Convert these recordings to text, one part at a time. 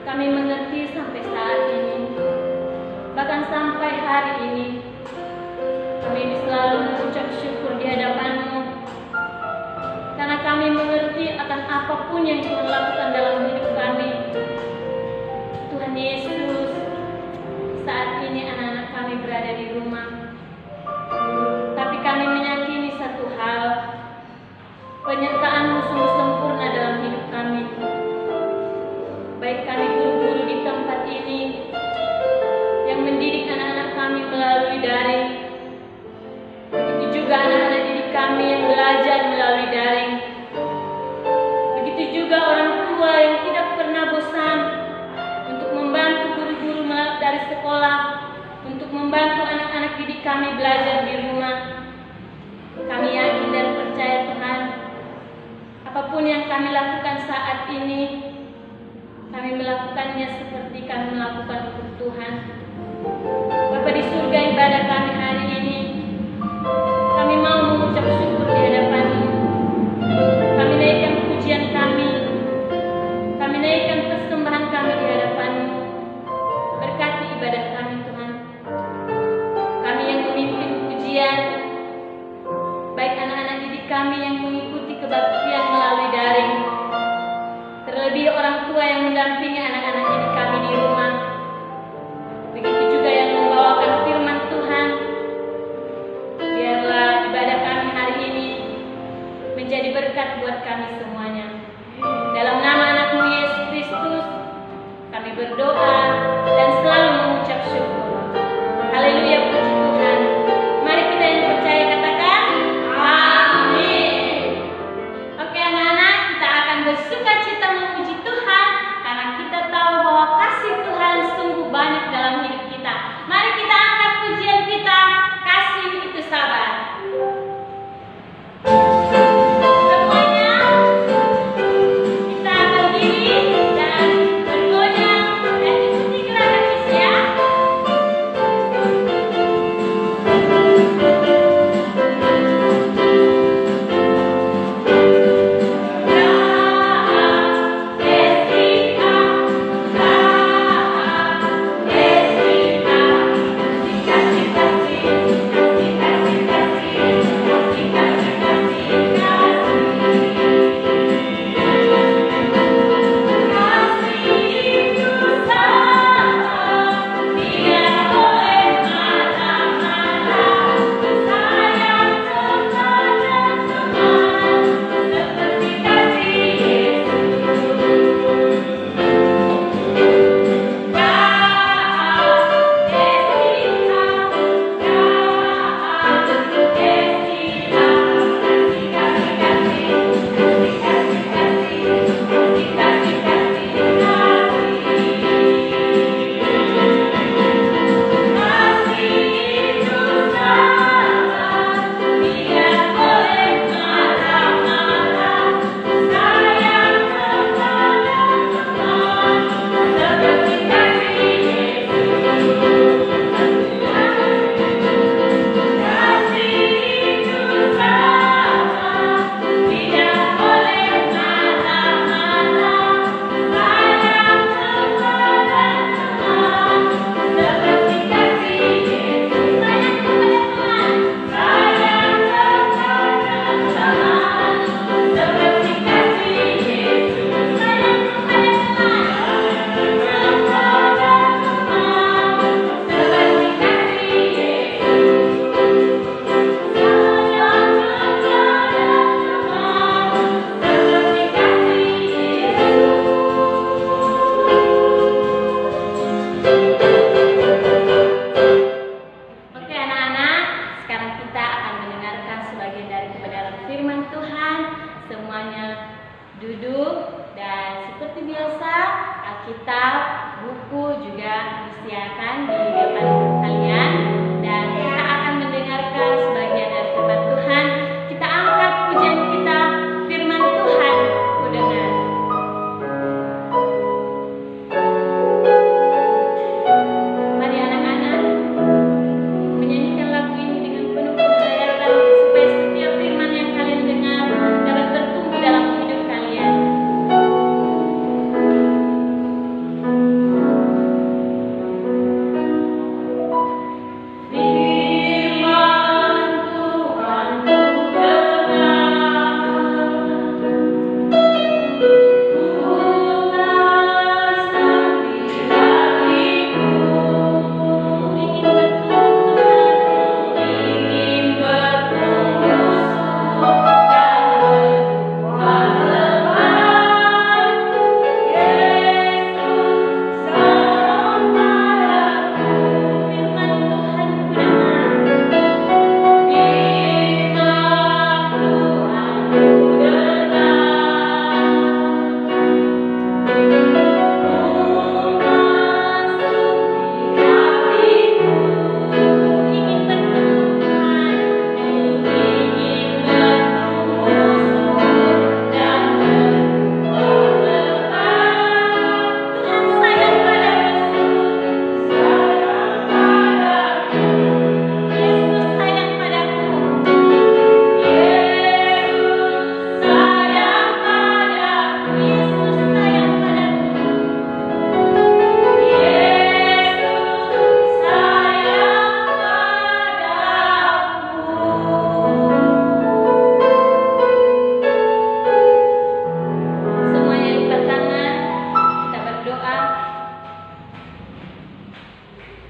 kami mengerti sampai saat ini. Bahkan sampai hari ini, kami selalu mengucap syukur di hadapan-Mu. Karena kami mengerti akan apapun yang Tuhan lakukan dalam hidup kami. Tuhan Yesus, saat ini anak-anak kami berada di rumah. Tapi kami meyakini satu hal, penyertaan-Mu sungguh sempurna dalam hidup kami. Baik kami guru-guru di tempat ini yang mendidik anak-anak kami melalui daring, begitu juga anak-anak didik kami yang belajar melalui daring. Begitu juga orang tua yang tidak pernah bosan untuk membantu guru-guru dari sekolah, untuk membantu anak-anak didik kami belajar di rumah. Kami yakin dan percaya Tuhan, apapun yang kami lakukan saat ini, kami melakukannya seperti kami melakukan untuk Tuhan. Bapa di surga, ibadah kami hari ini, kami mau mengucap syukur di hadapan-Mu. Kami naikkan pujian kami naikkan persembahan kami di hadapan-Mu. Berkati ibadah kami Tuhan. Kami yang memimpin pujian, baik anak-anak didik kami yang mengikuti kebaktian melalui daring, terlebih orang tua yang mendampingi anak-anak didik kami di rumah. Begitu juga yang membawakan firman Tuhan. Biarlah ibadah kami hari ini menjadi berkat buat kami semuanya. Dalam nama anak-Mu Yesus Kristus, kami berdoa dan selalu mengucap syukur. Haleluya, puji Tuhan. Mari kita yang percaya katakan amin. Oke anak-anak, kita akan bersuka cita memuji Tuhan karena kita tahu bahwa kasih Tuhan sungguh banyak dalam hidup kita. Mari kita angkat pujian kita, kasih itu sabar.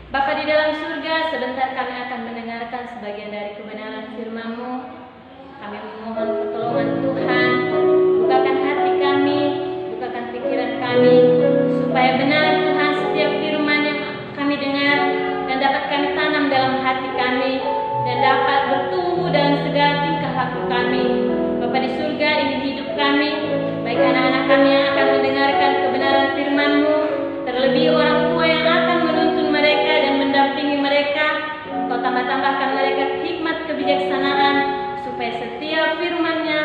Bapa di dalam surga, sebentar kami akan mendengarkan sebagian dari kebenaran firman-Mu. Kami memohon pertolongan Tuhan, bukakan hati kami, bukakan pikiran kami, supaya benar Tuhan setiap firman yang kami dengar dan dapat kami tanam dalam hati kami dan dapat bertumbuh dalam segala tingkah laku kami. Bapa di surga, ini hidup kami, baik anak-anak kami yang akan mendengarkan kebenaran firman-Mu, terlebih orang tua yang akan menuntun mereka dan mendampingi mereka. Engkau tambah-tambahkan mereka hikmat kebijaksanaan, supaya setiap firman-Nya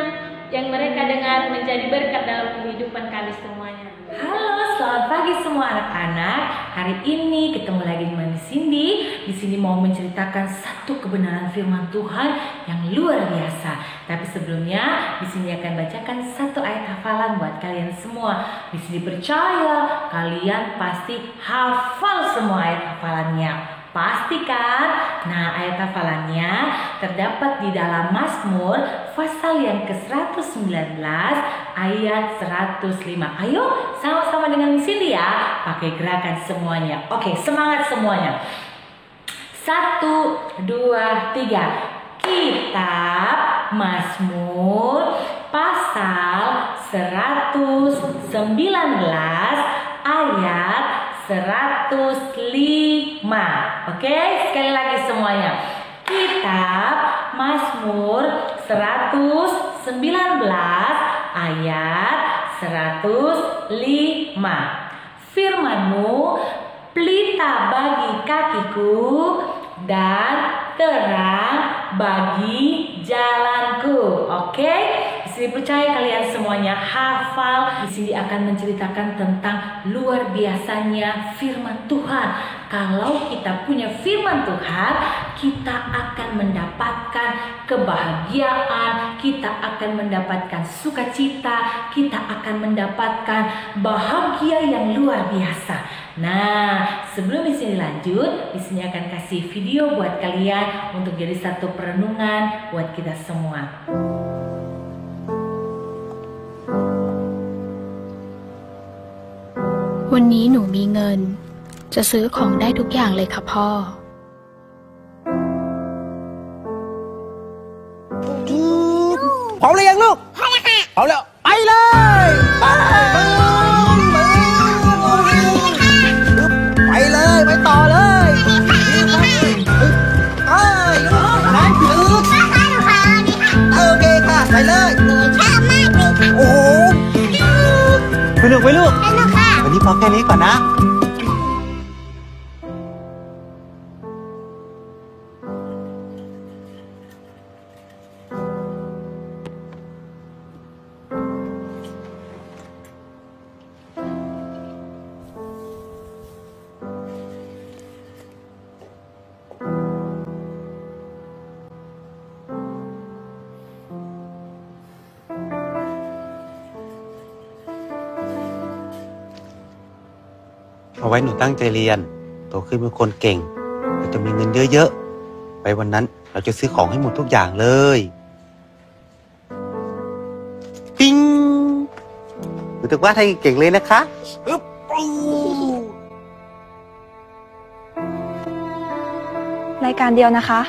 yang mereka dengar menjadi berkat dalam kehidupan kami semuanya. Halo, selamat pagi semua anak-anak. Hari ini ketemu lagi dengan Cindy. Di sini mau menceritakan satu kebenaran firman Tuhan yang luar biasa. Tapi sebelumnya, di sini akan bacakan satu ayat hafalan buat kalian semua. Di sini percaya kalian pasti hafal semua ayat hafalannya. Pastikan. Nah, ayat hafalannya terdapat di dalam Mazmur pasal yang ke-119 ayat 105. Ayo sama-sama dengan Cindy ya, pakai gerakan semuanya. Oke, semangat semuanya. 1, 2, 3. Kitab Mazmur pasal 119 ayat 105. Oke, sekali lagi semuanya. Kitab Mazmur 119 ayat 105. Firman-Mu pelita bagi kakiku dan terang bagi jalanku. Oke? Di sini percaya kalian semuanya hafal. Di sini akan menceritakan tentang luar biasanya firman Tuhan. Kalau kita punya firman Tuhan, kita akan mendapatkan kebahagiaan, kita akan mendapatkan sukacita, kita akan mendapatkan bahagia yang luar biasa. Nah, sebelum di sini lanjut, di sini akan kasih video buat kalian untuk jadi satu perenungan buat kita semua. วันนี้หนูมีเงินจะซื้อของได้ทุกอย่างเลยค่ะพ่อ พร้อมหรือยังลูกพร้อมแล้วค่ะพร้อมแล้วไปเลยไปเลยไปต่อเลยโอเคค่ะไปเลยชอบมากเลยค่ะโอ้โหสนุกไหมลูกสนุกค่ะวันนี้พอแค่นี้ก่อนนะ เอาไว้หนูตั้งใจเรียนโตขึ้นเป็นคนเก่งเราจะมีเงินเยอะๆไปวันนั้นเราจะซื้อของให้หมดทุกอย่างเลยปิ๊งหนูต้องวาดให้เก่งเลยนะคะอึ๊บปูรายการเดียวนะคะ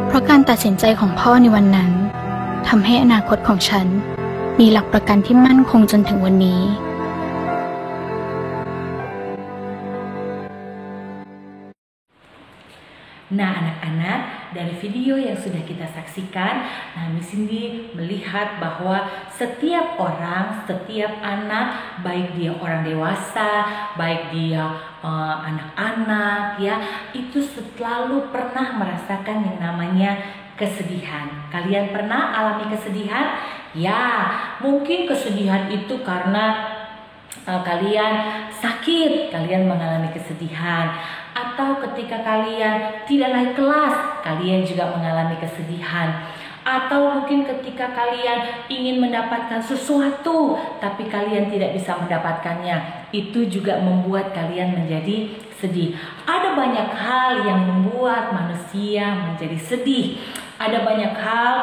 เพราะการตัดสินใจของพ่อในวันนั้นทำให้อนาคตของฉันมีหลักประกันที่มั่นคงจนถึงวันนี้ Nah, anak-anak, dari video yang sudah kita saksikan, nah Miss Cindy melihat bahwa setiap orang, setiap anak, baik dia orang dewasa, baik dia anak-anak, ya, itu selalu pernah merasakan yang namanya kesedihan. Kalian pernah alami kesedihan? Ya, mungkin kesedihan itu karena kalian sakit, kalian mengalami kesedihan. Atau ketika kalian tidak naik kelas, kalian juga mengalami kesedihan. Atau mungkin ketika kalian ingin mendapatkan sesuatu, tapi kalian tidak bisa mendapatkannya, itu juga membuat kalian menjadi sedih. Ada banyak hal yang membuat manusia menjadi sedih. Ada banyak hal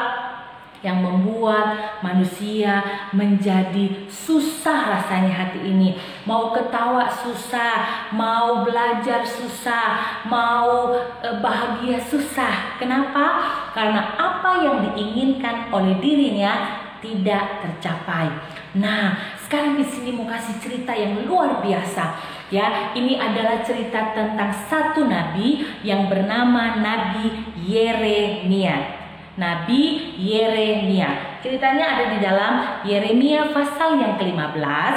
yang membuat manusia menjadi susah rasanya hati ini. Mau ketawa susah, mau belajar susah, mau bahagia susah. Kenapa? Karena apa yang diinginkan oleh dirinya tidak tercapai. Nah, sekarang di sini mau kasih cerita yang luar biasa. Ya, ini adalah cerita tentang satu nabi yang bernama Nabi Yeremia. Nabi Yeremia. Ceritanya ada di dalam Yeremia pasal yang ke-15.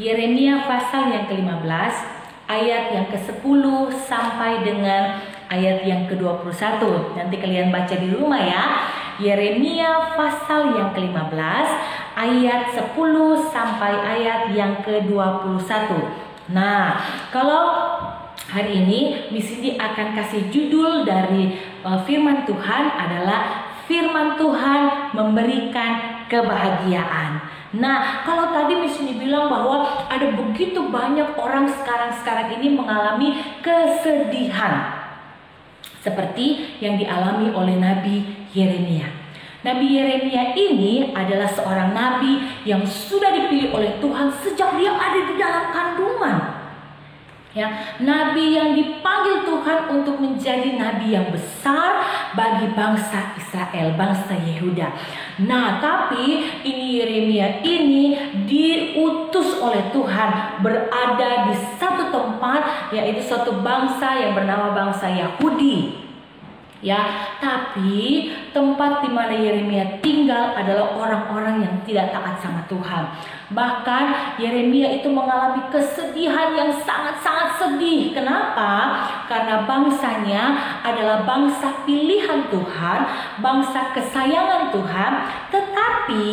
Yeremia pasal yang ke-15 ayat yang ke-10 sampai dengan ayat yang ke-21. Nanti kalian baca di rumah ya. Yeremia pasal yang ke-15 ayat 10 sampai ayat yang ke-21. Nah, kalau hari ini Miss Cindy akan kasih judul dari firman Tuhan adalah firman Tuhan memberikan kebahagiaan. Nah, kalau tadi Miss Cindy bilang bahwa ada begitu banyak orang sekarang ini mengalami kesedihan seperti yang dialami oleh Nabi Yeremia. Nabi Yeremia ini adalah seorang nabi yang sudah dipilih oleh Tuhan sejak dia ada di dalam kandungan. Ya, nabi yang dipanggil Tuhan untuk menjadi nabi yang besar bagi bangsa Israel, bangsa Yehuda. Nah, tapi ini Yeremia ini diutus oleh Tuhan berada di satu tempat, yaitu satu bangsa yang bernama bangsa Yahudi. Ya, tapi tempat di mana Yeremia tinggal adalah orang-orang yang tidak taat sama Tuhan. Bahkan Yeremia itu mengalami kesedihan yang sangat-sangat sedih. Kenapa? Karena bangsanya adalah bangsa pilihan Tuhan, bangsa kesayangan Tuhan, tetapi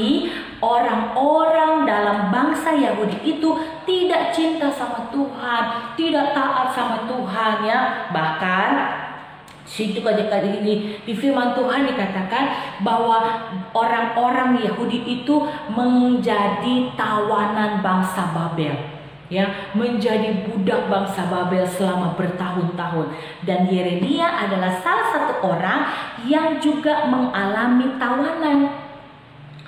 orang-orang dalam bangsa Yahudi itu tidak cinta sama Tuhan, tidak taat sama Tuhan ya. Bahkan situ di firman Tuhan dikatakan bahwa orang-orang Yahudi itu menjadi tawanan bangsa Babel, ya, menjadi budak bangsa Babel selama bertahun-tahun. Dan Yeremia adalah salah satu orang yang juga mengalami tawanan.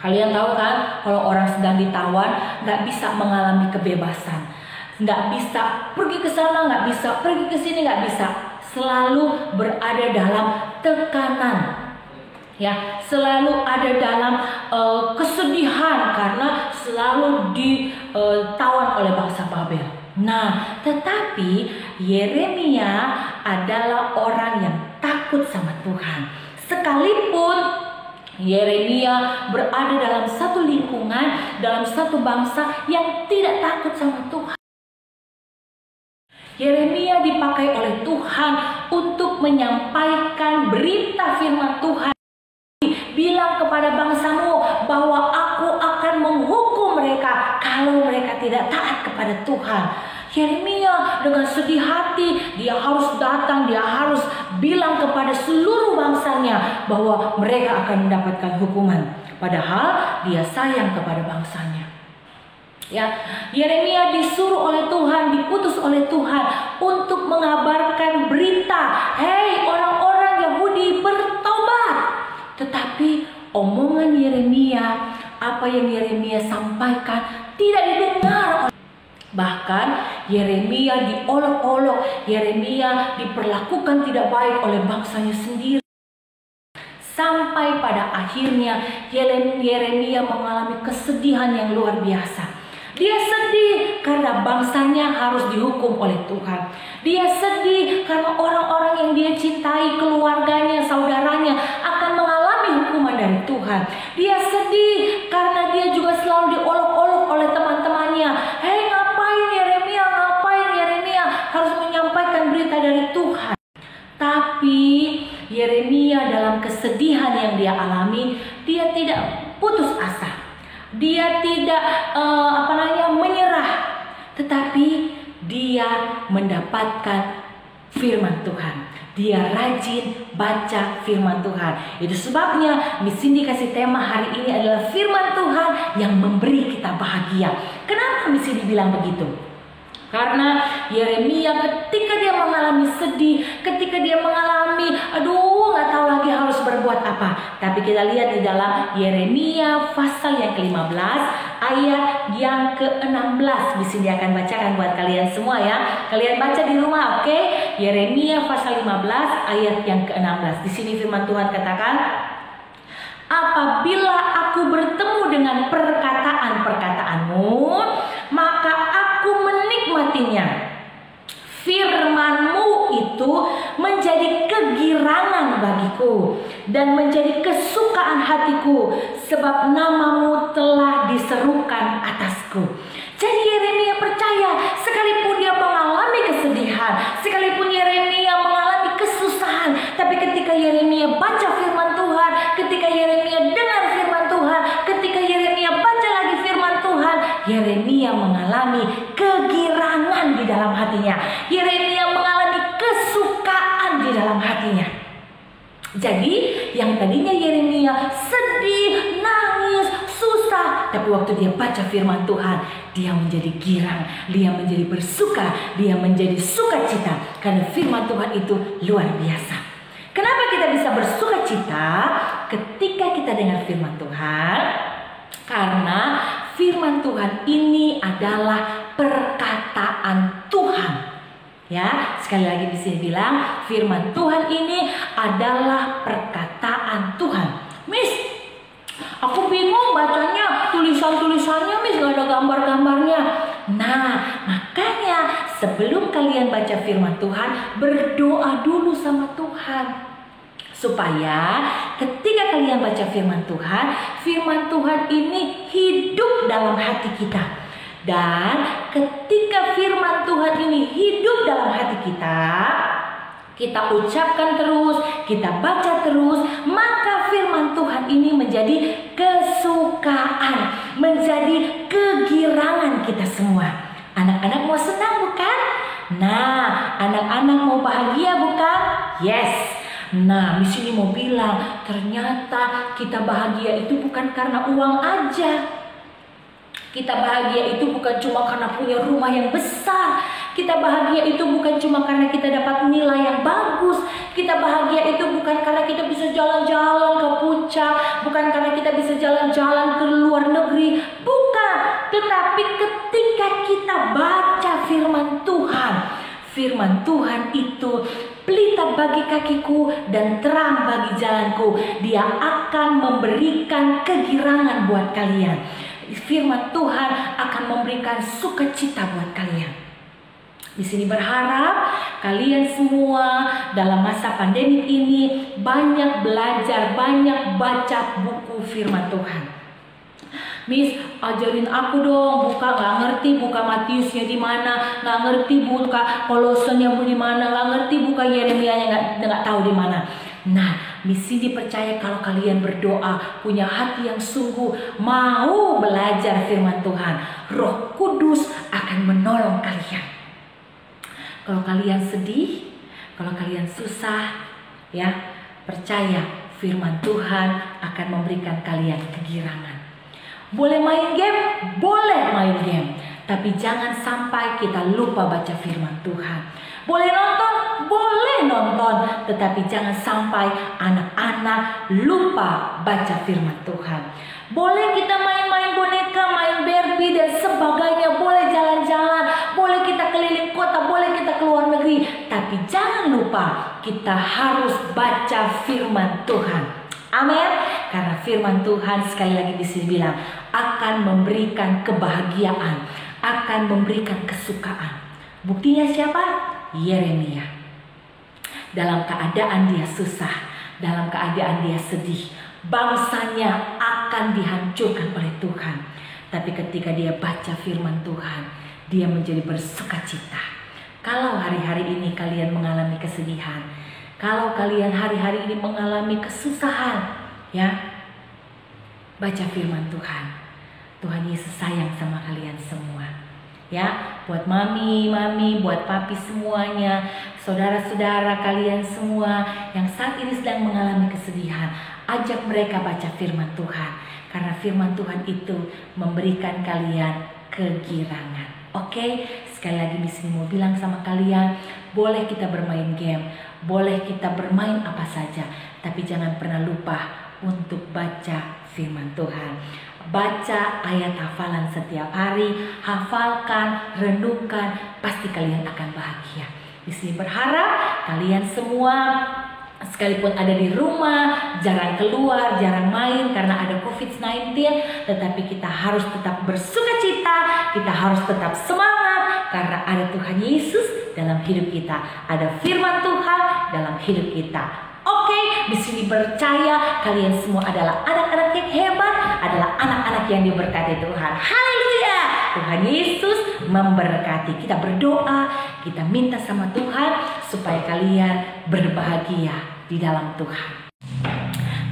Kalian tahu kan, kalau orang sedang ditawan nggak bisa mengalami kebebasan, nggak bisa pergi ke sana, nggak bisa pergi ke sini, nggak bisa. Selalu berada dalam tekanan, ya, selalu ada dalam kesedihan karena selalu ditawan oleh bangsa Babel. Nah, tetapi Yeremia adalah orang yang takut sama Tuhan. Sekalipun Yeremia berada dalam satu lingkungan, dalam satu bangsa yang tidak takut sama Tuhan, Yeremia dipakai oleh Tuhan untuk menyampaikan berita firman Tuhan. Bilang kepada bangsamu bahwa aku akan menghukum mereka kalau mereka tidak taat kepada Tuhan. Yeremia dengan sedih hati, dia harus datang, dia harus bilang kepada seluruh bangsanya bahwa mereka akan mendapatkan hukuman. Padahal dia sayang kepada bangsanya. Ya, Yeremia disuruh oleh Tuhan, diutus oleh Tuhan untuk mengabarkan berita, "Hei orang-orang Yahudi, bertobat." Tetapi omongan Yeremia, apa yang Yeremia sampaikan tidak didengar. Bahkan Yeremia diolok-olok, Yeremia diperlakukan tidak baik oleh bangsanya sendiri. Sampai pada akhirnya Yeremia mengalami kesedihan yang luar biasa. Dia sedih karena bangsanya harus dihukum oleh Tuhan. Dia sedih karena orang-orang yang dia cintai, keluarganya, saudaranya akan mengalami hukuman dari Tuhan. Dia sedih karena dia juga selalu diolok-olok oleh teman-temannya. "Hei, ngapain Yeremia harus menyampaikan berita dari Tuhan?" Tapi Yeremia dalam kesedihan yang dia alami, dia tidak putus asa. Dia tidak menyerah, tetapi dia mendapatkan firman Tuhan. Dia rajin baca firman Tuhan. Itu sebabnya Miss Cindy kasih tema hari ini adalah firman Tuhan yang memberi kita bahagia. Kenapa Miss Cindy bilang begitu? Karena Yeremia ketika dia mengalami sedih, ketika dia mengalami nggak tahu lagi harus berbuat apa. Tapi kita lihat di dalam Yeremia pasal yang ke-15 ayat yang ke-16. Di sini akan bacakan buat kalian semua ya. Kalian baca di rumah, oke? Yeremia pasal 15 ayat yang ke-16. Di sini firman Tuhan katakan, apabila aku bertemu dengan perkataan-perkataanmu, maka aku menikmatinya. Firman-Mu itu menjadi kegirangan bagiku dan menjadi kesukaan hatiku, sebab nama-Mu telah diserukan atasku. Jadi Yeremia percaya, sekalipun dia mengalami kesedihan, sekalipun Yeremia mengalami kesusahan, tapi ketika Yeremia baca firman Tuhan, ketika Yeremia dengar firman Tuhan, ketika Yeremia baca lagi firman Tuhan, Yeremia mengalami kegirangan di dalam hatinya. Yeremia mengalami kesukaan di dalam hatinya. Jadi yang tadinya Yeremia sedih, nangis, susah, tapi waktu dia baca firman Tuhan, dia menjadi girang, dia menjadi bersuka, dia menjadi sukacita, karena firman Tuhan itu luar biasa. Kenapa kita bisa bersukacita ketika kita dengar firman Tuhan? Karena firman Tuhan ini adalah perkataan Tuhan. Ya, sekali lagi di sini bilang firman Tuhan ini adalah perkataan Tuhan. Miss, aku bingung bacanya, tulisannya Miss, gak ada gambar-gambarnya. Nah, makanya sebelum kalian baca firman Tuhan, berdoa dulu sama Tuhan. Supaya ketika kalian baca firman Tuhan ini hidup dalam hati kita. Dan ketika firman Tuhan ini hidup dalam hati kita ucapkan terus, kita baca terus, maka firman Tuhan ini menjadi kesukaan, menjadi kegirangan kita semua. Anak-anak mau senang bukan? Nah, anak-anak mau bahagia bukan? Yes. Nah, di sini mau bilang, ternyata kita bahagia itu bukan karena uang aja. Kita bahagia itu bukan cuma karena punya rumah yang besar. Kita bahagia itu bukan cuma karena kita dapat nilai yang bagus. Kita bahagia itu bukan karena kita bisa jalan-jalan ke puncak, bukan karena kita bisa jalan-jalan ke luar negeri. Bukan, tetapi ketika kita baca firman Tuhan, firman Tuhan itu pelita bagi kakiku dan terang bagi jalanku. Dia akan memberikan kegirangan buat kalian. Firman Tuhan akan memberikan sukacita buat kalian. Di sini berharap kalian semua dalam masa pandemi ini banyak belajar, banyak baca buku firman Tuhan. Miss, ajarin aku dong, nggak ngerti buka Matiusnya di mana, nggak ngerti buka Kolosenya di mana, nggak ngerti buka Yeremianya nggak tahu di mana. Nah, Miss Cindy percaya kalau kalian berdoa, punya hati yang sungguh, mau belajar firman Tuhan, Roh Kudus akan menolong kalian. Kalau kalian sedih, kalau kalian susah, ya, percaya firman Tuhan akan memberikan kalian kegirangan. Boleh main game? Boleh main game. Tapi jangan sampai kita lupa baca firman Tuhan. Boleh nonton? Boleh nonton. Tetapi jangan sampai anak-anak lupa baca firman Tuhan. Boleh kita main-main boneka, main Barbie dan sebagainya. Boleh jalan-jalan. Boleh kita keliling kota. Boleh kita keluar negeri. Tapi jangan lupa kita harus baca firman Tuhan. Amin. Karena firman Tuhan sekali lagi di sini bilang akan memberikan kebahagiaan, akan memberikan kesukaan. Buktinya siapa? Yeremia. Dalam keadaan dia susah, dalam keadaan dia sedih, bangsanya akan dihancurkan oleh Tuhan. Tapi ketika dia baca firman Tuhan, dia menjadi bersukacita. Kalau hari-hari ini kalian mengalami kesedihan, Kalau kalian hari-hari ini mengalami kesusahan, ya, baca firman Tuhan. Tuhan Yesus sayang sama kalian semua. Ya, buat mami, buat papi semuanya, saudara-saudara kalian semua yang saat ini sedang mengalami kesedihan, ajak mereka baca firman Tuhan. Karena firman Tuhan itu memberikan kalian kegirangan. Oke, sekali lagi di sini mau bilang sama kalian, boleh kita bermain game, boleh kita bermain apa saja, tapi jangan pernah lupa untuk baca firman Tuhan. Baca ayat hafalan setiap hari, hafalkan, renungkan, pasti kalian akan bahagia. Di sini berharap kalian semua sekalipun ada di rumah, jarang keluar, jarang main karena ada COVID-19, tetapi kita harus tetap bersukacita, kita harus tetap semangat karena ada Tuhan Yesus dalam hidup kita, ada firman Tuhan dalam hidup kita. Oke, di sini percaya kalian semua adalah anak-anak yang hebat, adalah anak-anak yang diberkati Tuhan. Haleluya! Tuhan Yesus memberkati. Kita berdoa, kita minta sama Tuhan supaya kalian berbahagia di dalam Tuhan.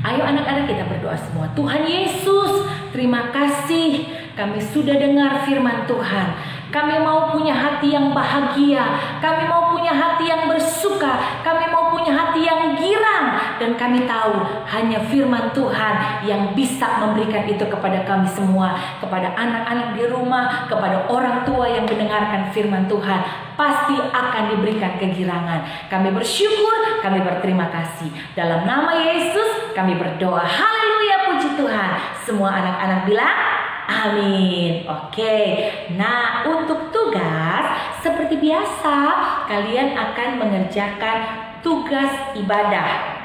Ayo anak-anak kita berdoa semua. Tuhan Yesus, terima kasih kami sudah dengar firman Tuhan. Kami mau punya hati yang bahagia. Kami mau punya hati yang bersuka. Kami mau punya hati yang girang. Dan kami tahu hanya firman Tuhan yang bisa memberikan itu kepada kami semua. Kepada anak-anak di rumah, kepada orang tua yang mendengarkan firman Tuhan, pasti akan diberikan kegirangan. Kami bersyukur, kami berterima kasih. Dalam nama Yesus kami berdoa. Haleluya, puji Tuhan. Semua anak-anak bilang amin. Oke. Nah, untuk tugas seperti biasa kalian akan mengerjakan tugas ibadah.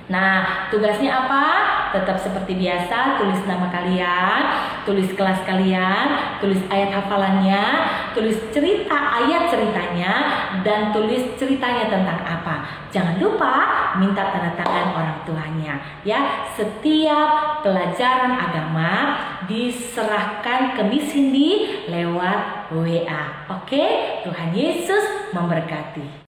Nah, tugasnya apa? Tetap seperti biasa, tulis nama kalian, tulis kelas kalian, tulis ayat hafalannya, tulis cerita ayat ceritanya, dan tulis ceritanya tentang apa. Jangan lupa minta tanda tangan orang tuanya. Ya, setiap pelajaran agama diserahkan ke Miss Cindy lewat WA. Oke, Tuhan Yesus memberkati.